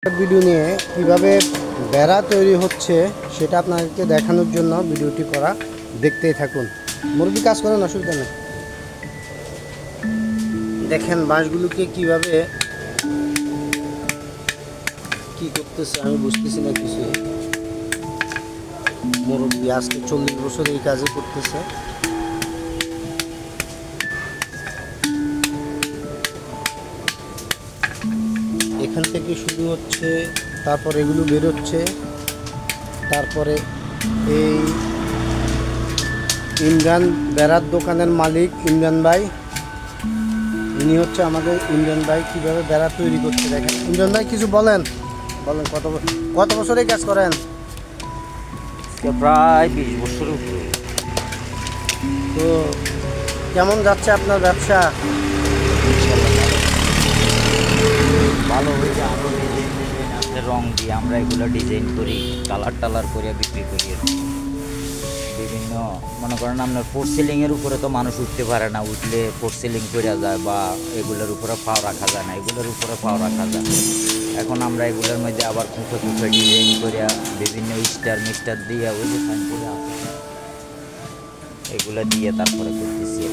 Video নিয়ে কিভাবে বেড়া তৈরি হচ্ছে সেটা আপনাদেরকে দেখানোর জন্য ভিডিওটি করা, দেখতেই থাকুন। মুরগি কাজ করেন, অসুবিধা নেই। দেখেন বাঁশগুলোকে কিভাবে কি করতেছে, আমি বুঝতেছি না কিছু। মুরগি আজকে 40 বছর এই কাজে করতেছে। এখান থেকে শুরু হচ্ছে, তারপর এগুলো বেরোচ্ছে, তারপরে এই ইমরান বেড়ার দোকানের মালিক ইমরান ভাই, ইনি হচ্ছে আমাদের ইমরান ভাই। কীভাবে বেড়া তৈরি করছে দেখেন। ইমরান ভাই কিছু বলেন, কত বছর এই কাজ করেন? প্রায় 20 বছর। তো কেমন যাচ্ছে আপনার ব্যবসা? ভালো হয়েছে। আরও ডিজাইন আছে, রং দিয়ে আমরা এগুলো ডিজাইন করি, কালার টালার করে বিক্রি করি। বিভিন্ন মনে করেন আপনার ফোর সিলিংয়ের উপরে তো মানুষ উঠতে পারে না, উঠলে ফোর সিলিং করে যায়, বা এগুলোর উপরে পাও রাখা যায় না, এগুলোর উপরে পাও রাখা যায়। এখন আমরা এগুলোর মধ্যে আবার খুঁজে ডিজাইন করে বিভিন্ন স্টার মিস্টার দিয়ে ওই যে সাইন করে আছে এগুলো দিয়ে তারপরে করতেছি।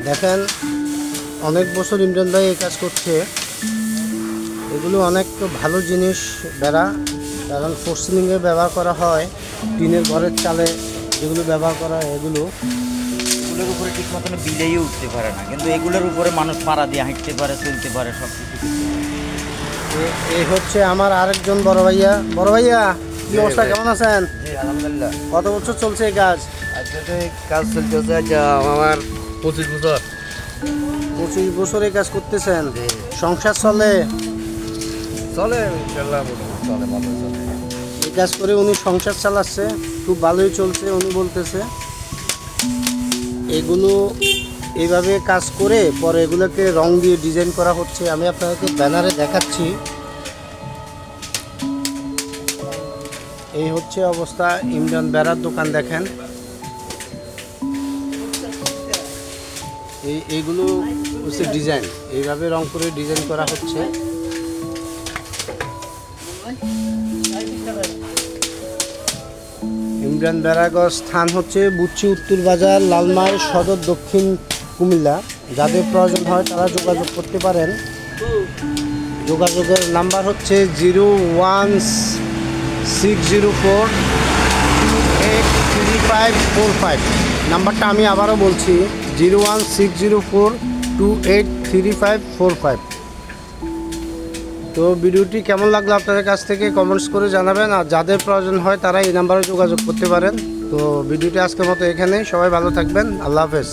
দেখেন অনেক বছর ইমরান ভাই এই কাজ করছে। এগুলো অনেক ভালো জিনিস বেড়া, কারণ ফোর সিলিংয়ে ব্যবহার করা হয়, টিনের ঘরের চালে যেগুলো ব্যবহার করা হয় এগুলোর উপরে ঠিক মতন বিলেই উঠতে পারে না, কিন্তু এগুলোর উপরে মানুষ পাড়া দিয়ে হাঁটতে পারে, চলতে পারে, সব কিছু। এই হচ্ছে আমার আরেকজন বড় ভাইয়া। কি অবস্থা, কেমন আছেন? আলহামদুলিল্লাহ। কত বছর চলছে এই কাজ? আজকে কাজ চলতেছে আমার 25 বছর। 25 বছর এই কাজ করতেছেন। সংসার চলে? চলে ইনশাআল্লাহ, চলে, ভালো চলে। এই কাজ করে উনি সংসার চালাচ্ছে, খুব ভালোই চলছে উনি বলতেছে। এগুলো এইভাবে কাজ করে পরে এগুলোকে রং দিয়ে ডিজাইন করা হচ্ছে। আমি আপনাদেরকে ব্যানারে দেখাচ্ছি। এই হচ্ছে অবস্থা। ইমরান বেড়ার দোকান দেখেন। এইগুলো হচ্ছে ডিজাইন, এইভাবে রং করে ডিজাইন করা হচ্ছে। ইমরান বেড়াগড় স্থান হচ্ছে বুচ্চি উত্তর বাজার, লালমাই সদর, দক্ষিণ কুমিল্লা। যাদের প্রয়োজন হয় তারা যোগাযোগ করতে পারেন। যোগাযোগের নাম্বার হচ্ছে 01604283545। নাম্বারটা আমি আবারও বলছি, 01604283545। তো ভিডিওটি কেমন লাগলো আপনাদের কাছ থেকে কমেন্টস করে জানাবেন। আর যাদের প্রয়োজন হয় তারা এই নাম্বারে যোগাযোগ করতে পারেন। তো ভিডিওটি আজকের মতো এখানেই। সবাই ভালো থাকবেন। আল্লাহ হাফেজ।